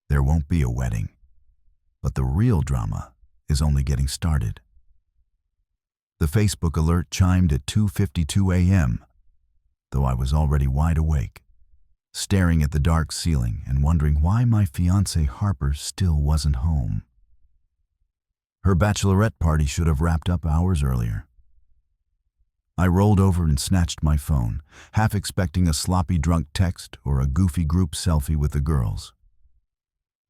There won't be a wedding, but the real drama is only getting started. The Facebook alert chimed at 2:52 a.m., though I was already wide awake, staring at the dark ceiling and wondering why my fiancée Harper still wasn't home. Her bachelorette party should have wrapped up hours earlier. I rolled over and snatched my phone, half expecting a sloppy drunk text or a goofy group selfie with the girls.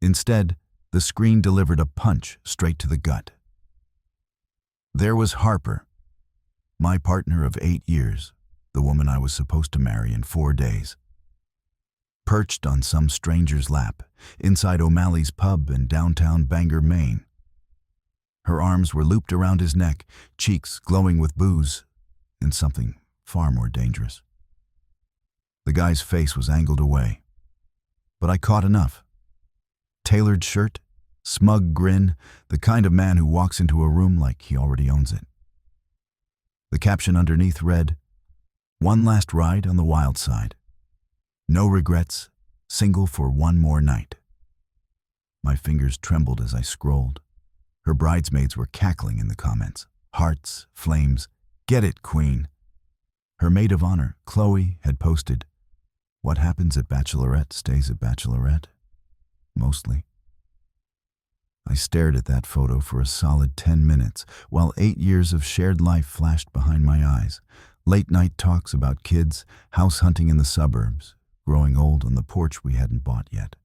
Instead, the screen delivered a punch straight to the gut. There was Harper, my partner of 8 years, the woman I was supposed to marry in 4 days. Perched on some stranger's lap, inside O'Malley's pub in downtown Bangor, Maine. Her arms were looped around his neck, cheeks glowing with booze, and something far more dangerous. The guy's face was angled away, but I caught enough. Tailored shirt, smug grin, the kind of man who walks into a room like he already owns it. The caption underneath read, "One last ride on the wild side. No regrets, single for one more night." My fingers trembled as I scrolled. Her bridesmaids were cackling in the comments. Hearts, flames, get it, queen. Her maid of honor, Chloe, had posted, "What happens at Bachelorette stays at Bachelorette." Mostly. I stared at that photo for a solid 10 minutes, while 8 years of shared life flashed behind my eyes. Late-night talks about kids, house hunting in the suburbs, growing old on the porch we hadn't bought yet.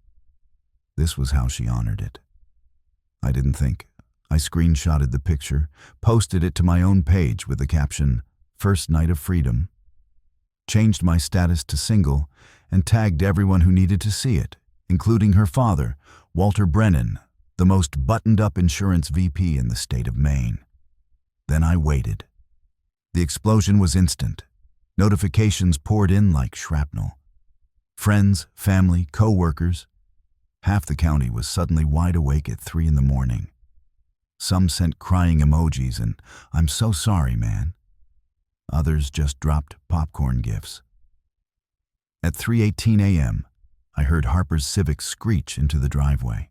This was how she honored it. I didn't think. I screenshotted the picture, posted it to my own page with the caption, "First night of freedom," changed my status to single, and tagged everyone who needed to see it, including her father, Walter Brennan, the most buttoned-up insurance VP in the state of Maine. Then I waited. The explosion was instant. Notifications poured in like shrapnel. Friends, family, co-workers. Half the county was suddenly wide awake at 3 in the morning. Some sent crying emojis and, "I'm so sorry, man." Others just dropped popcorn gifs. At 3:18 a.m., I heard Harper's Civic screech into the driveway.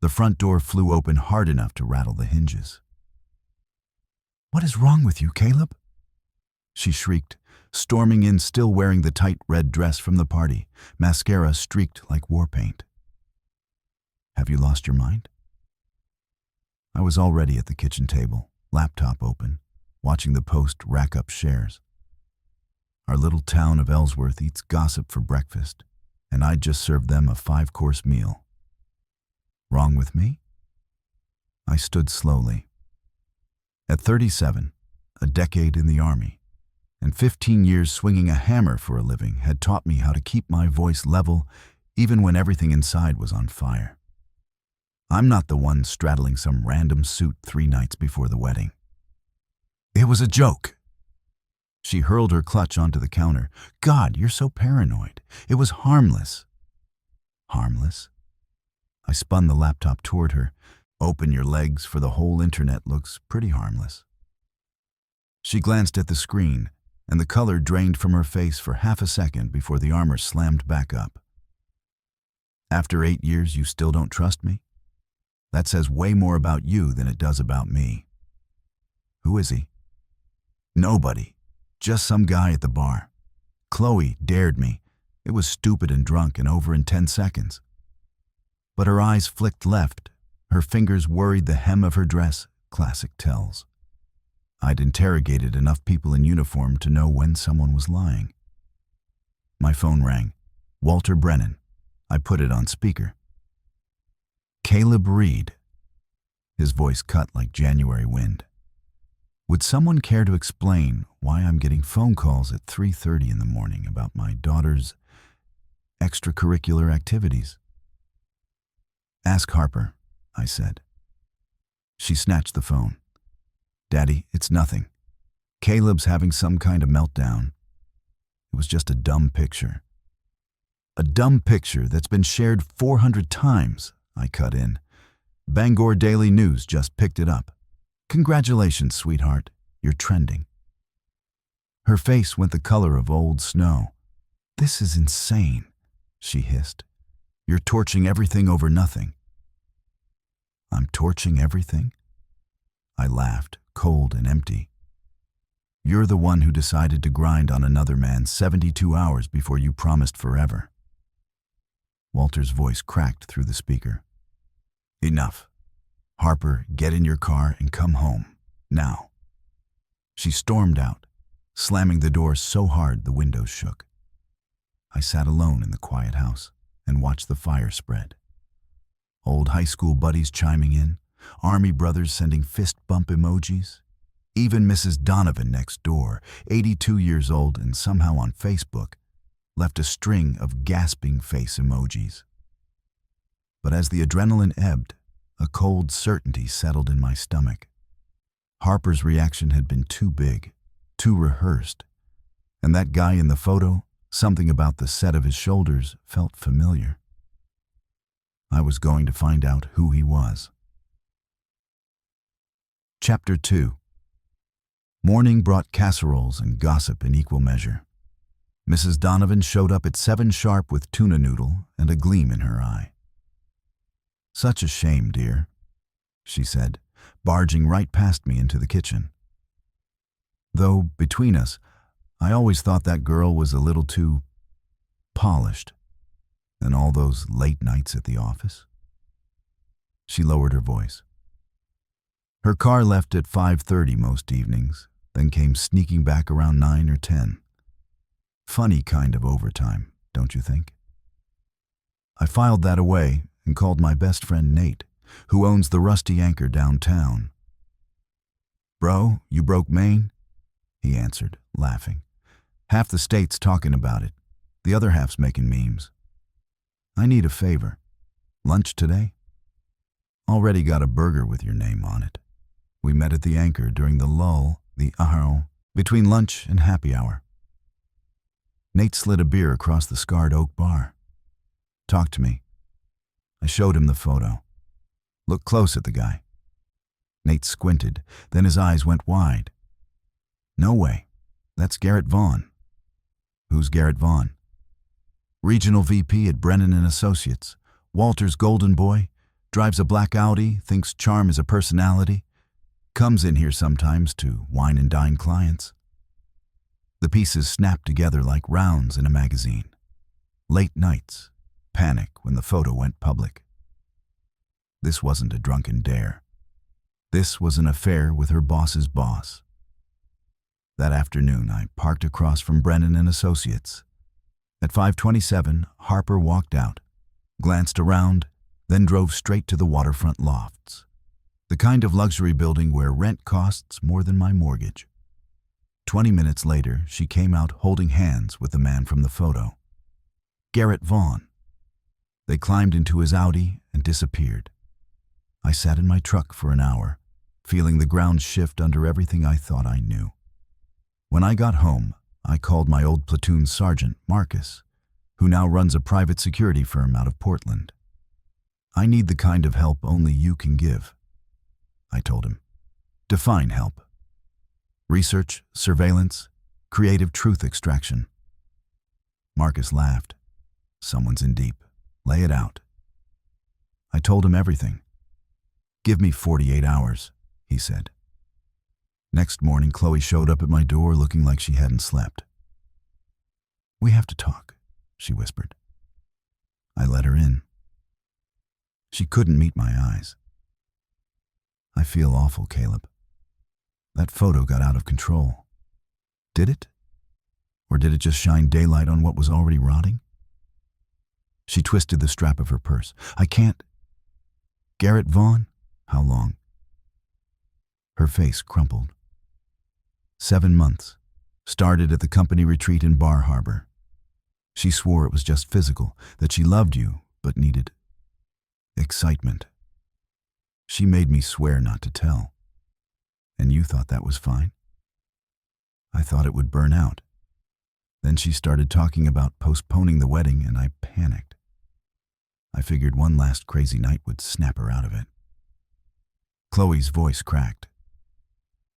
The front door flew open hard enough to rattle the hinges. "What is wrong with you, Caleb?" she shrieked, storming in still wearing the tight red dress from the party, mascara streaked like war paint. "Have you lost your mind?" I was already at the kitchen table, laptop open, watching the Post rack up shares. Our little town of Ellsworth eats gossip for breakfast, and I'd just served them a 5-course meal. Wrong with me? I stood slowly. At 37, a decade in the Army, and 15 years swinging a hammer for a living had taught me how to keep my voice level even when everything inside was on fire. I'm not the one straddling some random suit 3 nights before the wedding. It was a joke. She hurled her clutch onto the counter. "God, you're so paranoid. It was harmless." Harmless? I spun the laptop toward her. "Open your legs, for the whole internet looks pretty harmless." She glanced at the screen, and the color drained from her face for half a second before the armor slammed back up. "After 8 years, you still don't trust me? That says way more about you than it does about me." "Who is he?" "Nobody. Just some guy at the bar. Chloe dared me. It was stupid and drunk and over in 10 seconds. But her eyes flicked left. Her fingers worried the hem of her dress. Classic tells. I'd interrogated enough people in uniform to know when someone was lying. My phone rang. Walter Brennan. I put it on speaker. "Caleb Reed." His voice cut like January wind. "Would someone care to explain why I'm getting phone calls at 3:30 in the morning about my daughter's extracurricular activities?" "Ask Harper," I said. She snatched the phone. "Daddy, it's nothing. Caleb's having some kind of meltdown. It was just a dumb picture." "A dumb picture that's been shared 400 times, I cut in. "Bangor Daily News just picked it up. Congratulations, sweetheart. You're trending." Her face went the color of old snow. "This is insane," she hissed. You're torching everything over nothing." "I'm torching everything?" I laughed, cold and empty. "You're the one who decided to grind on another man 72 hours before you promised forever." Walter's voice cracked through the speaker. "Enough. Harper, get in your car and come home, now." She stormed out, slamming the door so hard the windows shook. I sat alone in the quiet house and watched the fire spread. Old high school buddies chiming in, Army brothers sending fist bump emojis. Even Mrs. Donovan next door, 82 years old and somehow on Facebook, left a string of gasping face emojis. But as the adrenaline ebbed, a cold certainty settled in my stomach. Harper's reaction had been too big, too rehearsed, and that guy in the photo, something about the set of his shoulders, felt familiar. I was going to find out who he was. Chapter 2. Morning brought casseroles and gossip in equal measure. Mrs. Donovan showed up at 7 sharp with tuna noodle and a gleam in her eye. "Such a shame, dear," she said, barging right past me into the kitchen. Though, between us, I always thought that girl was a little too polished. And all those late nights at the office. She lowered her voice. Her car left at 5:30 most evenings, then came sneaking back around 9 or 10. Funny kind of overtime, don't you think? I filed that away and called my best friend Nate, who owns the Rusty Anchor downtown. "Bro, you broke Maine?" he answered, laughing. "Half the state's talking about it. The other half's making memes. I need a favor. Lunch today? Already got a burger with your name on it. We met at the Anchor during the lull, between lunch and happy hour." Nate slid a beer across the scarred oak bar. "Talk to me." I showed him the photo. "Look close at the guy." Nate squinted, then his eyes went wide. "No way. That's Garrett Vaughn." "Who's Garrett Vaughn?" "Regional VP at Brennan & Associates. Walter's golden boy. Drives a black Audi, thinks charm is a personality. Comes in here sometimes to wine and dine clients." The pieces snapped together like rounds in a magazine. Late nights. Panic when the photo went public. This wasn't a drunken dare. This was an affair with her boss's boss. That afternoon, I parked across from Brennan & Associates. At 5:27, Harper walked out, glanced around, then drove straight to the waterfront lofts, the kind of luxury building where rent costs more than my mortgage. 20 minutes later, she came out holding hands with the man from the photo. Garrett Vaughn. They climbed into his Audi and disappeared. I sat in my truck for an hour, feeling the ground shift under everything I thought I knew. When I got home, I called my old platoon sergeant, Marcus, who now runs a private security firm out of Portland. "I need the kind of help only you can give," I told him. "Define help." "Research, surveillance, creative truth extraction." Marcus laughed. "Someone's in deep. Lay it out." I told him everything. "Give me 48 hours, he said. Next morning, Chloe showed up at my door looking like she hadn't slept. "We have to talk," she whispered. I let her in. She couldn't meet my eyes. "I feel awful, Caleb. That photo got out of control. Did it? Or did it just shine daylight on what was already rotting?" She twisted the strap of her purse. "I can't." "Garrett Vaughn? How long?" Her face crumpled. 7 months. Started at the company retreat in Bar Harbor. She swore it was just physical, that she loved you, but needed excitement. She made me swear not to tell. And you thought that was fine? I thought it would burn out. Then she started talking about postponing the wedding, and I panicked. I figured one last crazy night would snap her out of it. Chloe's voice cracked.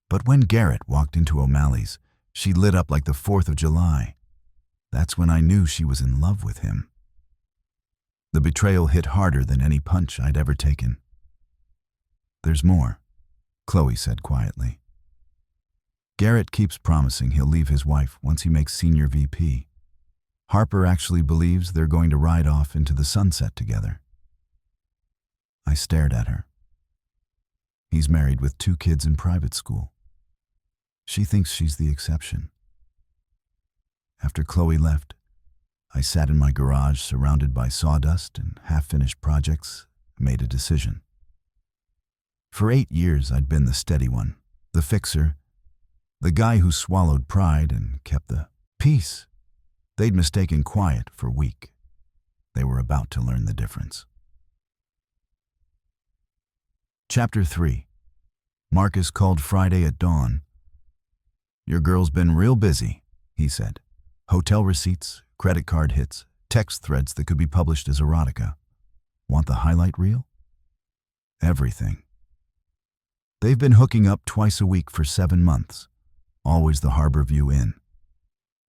But when Garrett walked into O'Malley's, she lit up like the 4th of July. That's when I knew she was in love with him. The betrayal hit harder than any punch I'd ever taken. "There's more," Chloe said quietly. "Garrett keeps promising he'll leave his wife once he makes senior VP. Harper actually believes they're going to ride off into the sunset together." I stared at her. He's married with 2 kids in private school. She thinks she's the exception. After Chloe left, I sat in my garage surrounded by sawdust and half-finished projects, and made a decision. For 8 years I'd been the steady one, the fixer, the guy who swallowed pride and kept the peace. They'd mistaken quiet for weak. They were about to learn the difference. Chapter 3. Marcus called Friday at dawn. "Your girl's been real busy," he said. "Hotel receipts, credit card hits, text threads that could be published as erotica. Want the highlight reel?" Everything. They've been hooking up twice a week for 7 months. Always the Harborview Inn.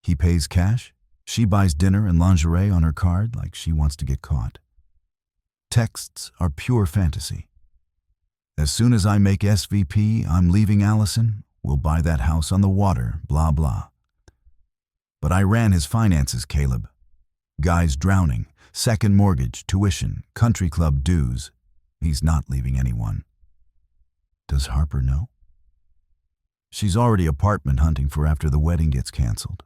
He pays cash. She buys dinner and lingerie on her card like she wants to get caught. Texts are pure fantasy. "As soon as I make SVP, I'm leaving Allison. We'll buy that house on the water, blah blah." But I ran his finances, Caleb. Guy's drowning, second mortgage, tuition, country club dues. He's not leaving anyone. Does Harper know? She's already apartment hunting for after the wedding gets canceled.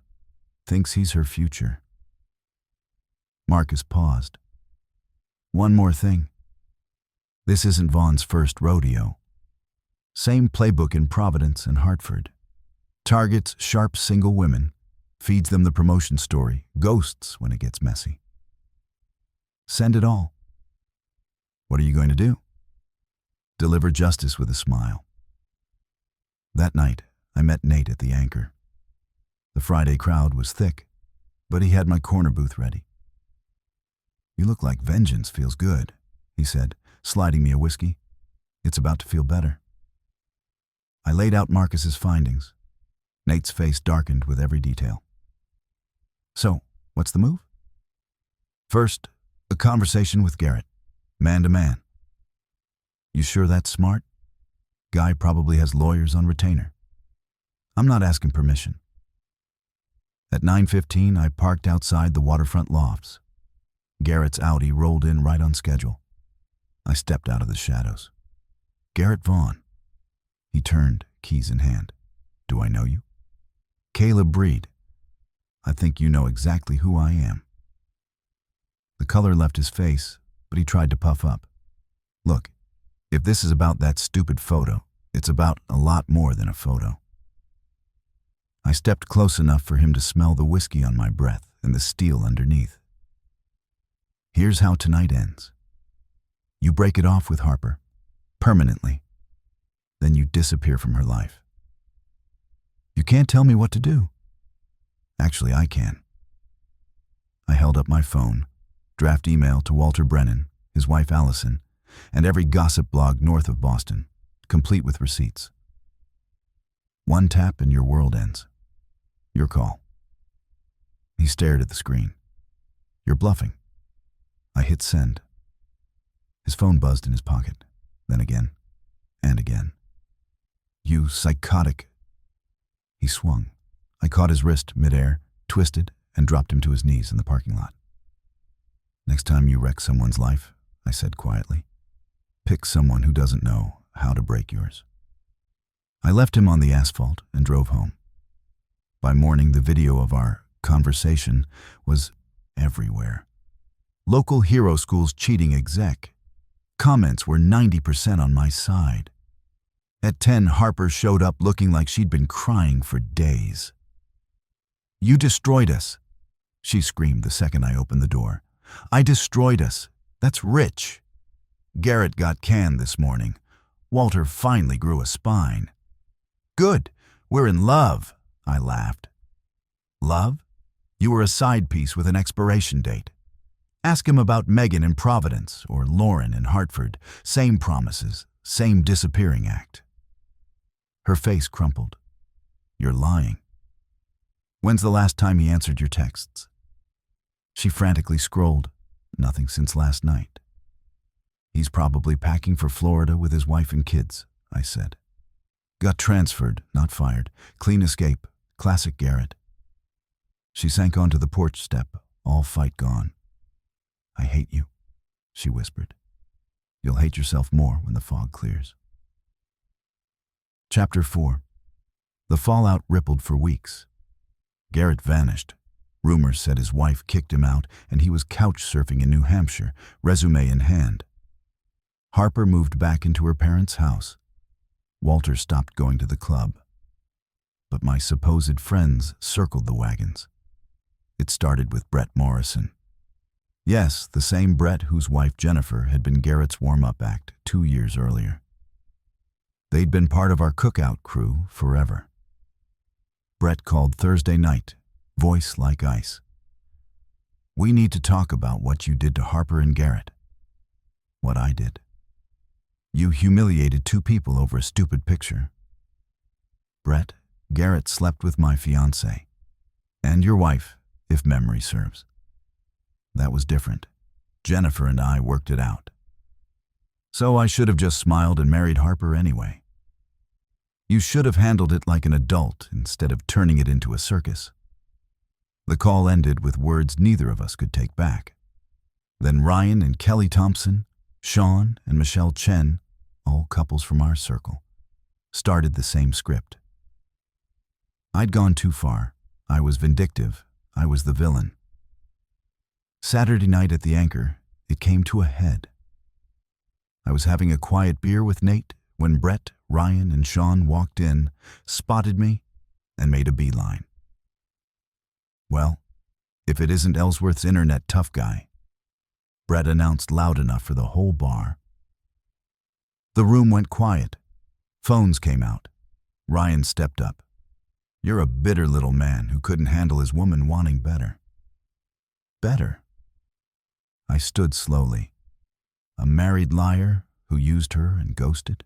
Thinks he's her future. Marcus paused. "One more thing. This isn't Vaughn's first rodeo. Same playbook in Providence and Hartford. Targets sharp single women, feeds them the promotion story, ghosts when it gets messy. Send it all." "What are you going to do?" "Deliver justice with a smile." That night, I met Nate at the Anchor. The Friday crowd was thick, but he had my corner booth ready. "You look like vengeance feels good," he said, sliding me a whiskey. "It's about to feel better." I laid out Marcus's findings. Nate's face darkened with every detail. "So, what's the move?" "First, a conversation with Garrett, man to man." "You sure that's smart? Guy probably has lawyers on retainer." "I'm not asking permission." At 9:15, I parked outside the waterfront lofts. Garrett's Audi rolled in right on schedule. I stepped out of the shadows. "Garrett Vaughn." He turned, keys in hand. "Do I know you?" "Caleb Breed. I think you know exactly who I am." The color left his face, but he tried to puff up. "Look, if this is about that stupid photo, it's about a lot more than a photo." I stepped close enough for him to smell the whiskey on my breath and the steel underneath. "Here's how tonight ends. You break it off with Harper, permanently. Then you disappear from her life. You can't tell me what to do. Actually, I can." I held up my phone, draft email to Walter Brennan, his wife Allison, and every gossip blog north of Boston, complete with receipts. "One tap and your world ends. Your call." He stared at the screen. "You're bluffing." I hit send. His phone buzzed in his pocket, then again, and again. "You psychotic." He swung. I caught his wrist midair, twisted, and dropped him to his knees in the parking lot. "Next time you wreck someone's life," I said quietly, "pick someone who doesn't know how to break yours." I left him on the asphalt and drove home. By morning, the video of our conversation was everywhere. Local hero school's cheating exec. Comments were 90% on my side. At 10, Harper showed up looking like she'd been crying for days. "You destroyed us," she screamed the second I opened the door. "I destroyed us. That's rich." Garrett got canned this morning. Walter finally grew a spine. "Good, we're in love," I laughed. "Love? You were a side piece with an expiration date. Ask him about Megan in Providence or Lauren in Hartford. Same promises, same disappearing act." Her face crumpled. "You're lying. When's the last time he answered your texts?" She frantically scrolled. Nothing since last night. He's probably packing for Florida with his wife and kids, I said. Got transferred, not fired. Clean escape. Classic Garrett. She sank onto the porch step, all fight gone. I hate you, she whispered. You'll hate yourself more when the fog clears. Chapter 4. The fallout rippled for weeks. Garrett vanished. Rumors said his wife kicked him out and he was couch surfing in New Hampshire, resume in hand. Harper moved back into her parents' house. Walter stopped going to the club. But my supposed friends circled the wagons. It started with Brett Morrison. Yes, the same Brett whose wife Jennifer had been Garrett's warm-up act 2 years earlier. They'd been part of our cookout crew forever. Brett called Thursday night, voice like ice. We need to talk about what you did to Harper and Garrett. What I did. You humiliated 2 people over a stupid picture. Brett, Garrett slept with my fiancée. And your wife, if memory serves. That was different. Jennifer and I worked it out. So I should have just smiled and married Harper anyway. You should have handled it like an adult instead of turning it into a circus. The call ended with words neither of us could take back. Then Ryan and Kelly Thompson, Sean and Michelle Chen, all couples from our circle, started the same script. I'd gone too far. I was vindictive. I was the villain. Saturday night at the Anchor, it came to a head. I was having a quiet beer with Nate when Brett, Ryan, and Sean walked in, spotted me, and made a beeline. Well, if it isn't Ellsworth's internet tough guy, Brett announced loud enough for the whole bar. The room went quiet. Phones came out. Ryan stepped up. You're a bitter little man who couldn't handle his woman wanting better. Better? I stood slowly. A married liar who used her and ghosted?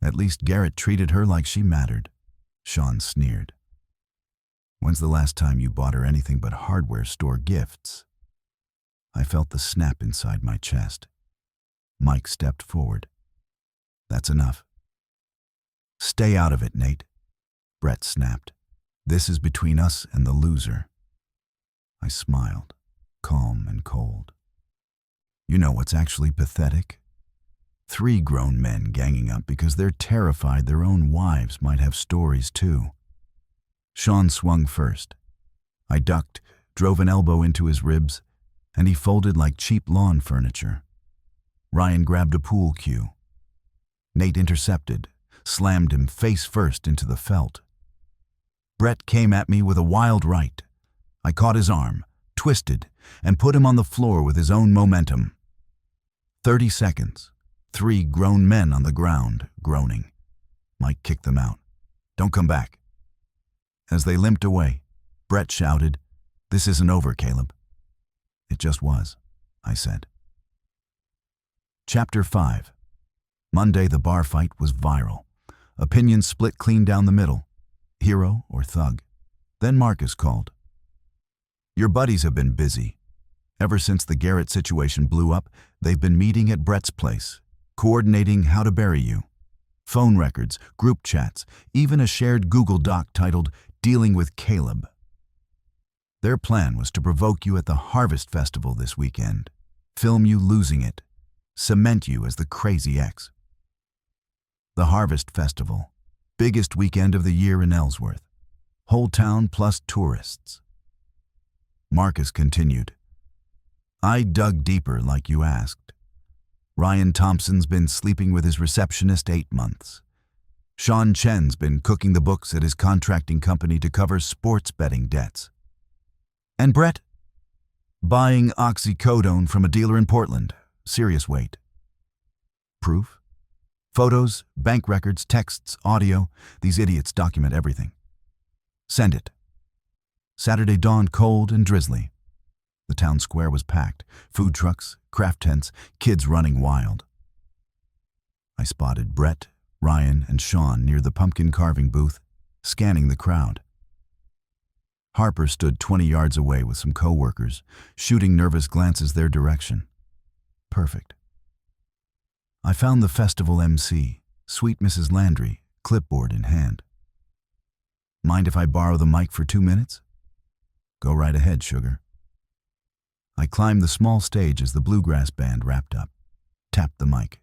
At least Garrett treated her like she mattered, Sean sneered. When's the last time you bought her anything but hardware store gifts? I felt the snap inside my chest. Mike stepped forward. That's enough. Stay out of it, Nate. Brett snapped. This is between us and the loser. I smiled, calm and cold. You know what's actually pathetic? 3 grown men ganging up because they're terrified their own wives might have stories too. Sean swung first. I ducked, drove an elbow into his ribs, and he folded like cheap lawn furniture. Ryan grabbed a pool cue. Nate intercepted, slammed him face first into the felt. Brett came at me with a wild right. I caught his arm, twisted, and put him on the floor with his own momentum. 30 seconds. 3 grown men on the ground, groaning. Mike kicked them out. Don't come back. As they limped away, Brett shouted, This isn't over, Caleb. It just was, I said. Chapter 5. Monday, the bar fight was viral. Opinions split clean down the middle. Hero or thug. Then Marcus called. Your buddies have been busy. Ever since the Garrett situation blew up, they've been meeting at Brett's place, coordinating how to bury you. Phone records, group chats, even a shared Google Doc titled Dealing with Caleb. Their plan was to provoke you at the Harvest Festival this weekend, film you losing it, cement you as the crazy ex. The Harvest Festival, biggest weekend of the year in Ellsworth. Whole town plus tourists. Marcus continued. I dug deeper like you asked. Ryan Thompson's been sleeping with his receptionist 8 months. Sean Chen's been cooking the books at his contracting company to cover sports betting debts. And Brett? Buying oxycodone from a dealer in Portland. Serious weight. Proof? Photos, bank records, texts, audio. These idiots document everything. Send it. Saturday dawned cold and drizzly. The town square was packed. Food trucks, craft tents, kids running wild. I spotted Brett, Ryan, and Sean near the pumpkin carving booth, scanning the crowd. Harper stood 20 yards away with some co-workers, shooting nervous glances their direction. Perfect. I found the festival MC, sweet Mrs. Landry, clipboard in hand. Mind if I borrow the mic for 2 minutes? Go right ahead, sugar. I climbed the small stage as the bluegrass band wrapped up. Tapped the mic.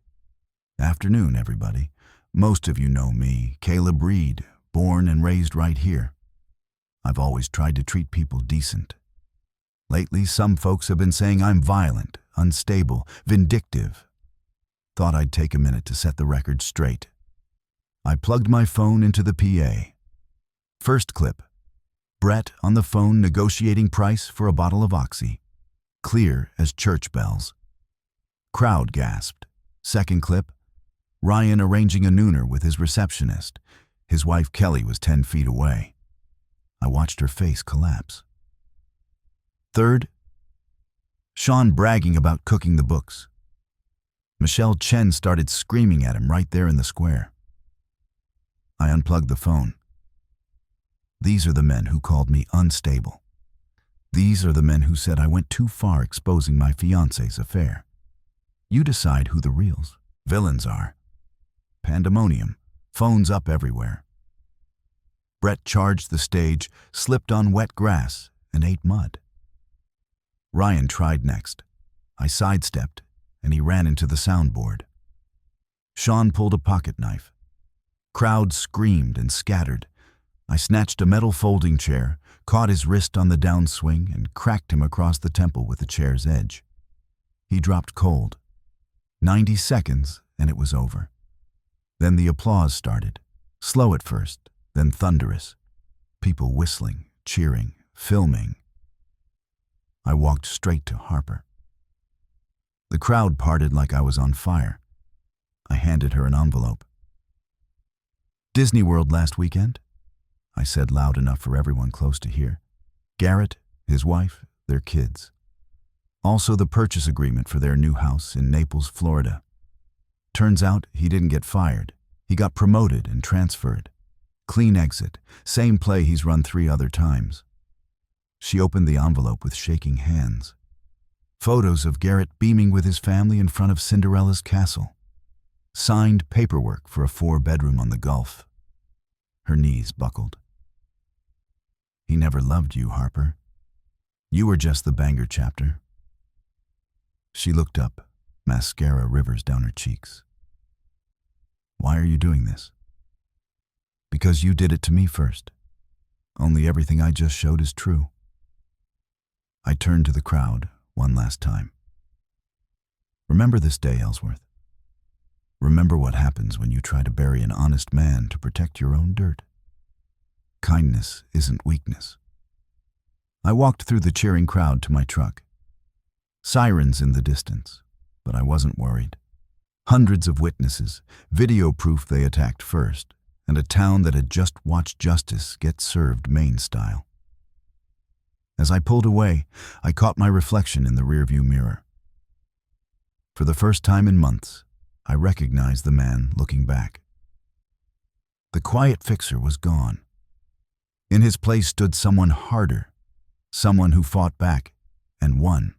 Afternoon, everybody. Most of you know me, Caleb Reed, born and raised right here. I've always tried to treat people decent. Lately, some folks have been saying I'm violent, unstable, vindictive. Thought I'd take a minute to set the record straight. I plugged my phone into the PA. First clip. Brett on the phone negotiating price for a bottle of Oxy. Clear as church bells. Crowd gasped. Second clip. Ryan arranging a nooner with his receptionist. His wife Kelly was 10 feet away. I watched her face collapse. Third. Sean bragging about cooking the books. Michelle Chen started screaming at him right there in the square. I unplugged the phone. These are the men who called me unstable. These are the men who said I went too far exposing my fiancée's affair. You decide who the reals, villains are. Pandemonium, phones up everywhere. Brett charged the stage, slipped on wet grass, and ate mud. Ryan tried next. I sidestepped, and he ran into the soundboard. Sean pulled a pocket knife. Crowd screamed and scattered. I snatched a metal folding chair, caught his wrist on the downswing, and cracked him across the temple with the chair's edge. He dropped cold. 90 seconds, and it was over. Then the applause started, slow at first, then thunderous. People whistling, cheering, filming. I walked straight to Harper. The crowd parted like I was on fire. I handed her an envelope. Disney World last weekend? I said loud enough for everyone close to hear. Garrett, his wife, their kids. Also the purchase agreement for their new house in Naples, Florida. Turns out he didn't get fired. He got promoted and transferred. Clean exit, same play he's run 3 other times. She opened the envelope with shaking hands. Photos of Garrett beaming with his family in front of Cinderella's castle. Signed paperwork for a 4-bedroom on the Gulf. Her knees buckled. He never loved you, Harper. You were just the banger chapter. She looked up, mascara rivers down her cheeks. Why are you doing this? Because you did it to me first. Only everything I just showed is true. I turned to the crowd one last time. Remember this day, Ellsworth. Remember what happens when you try to bury an honest man to protect your own dirt. Kindness isn't weakness. I walked through the cheering crowd to my truck. Sirens in the distance, but I wasn't worried. Hundreds of witnesses, video proof they attacked first, and a town that had just watched justice get served Maine style. As I pulled away, I caught my reflection in the rearview mirror. For the first time in months, I recognized the man looking back. The quiet fixer was gone. In his place stood someone harder, someone who fought back and won.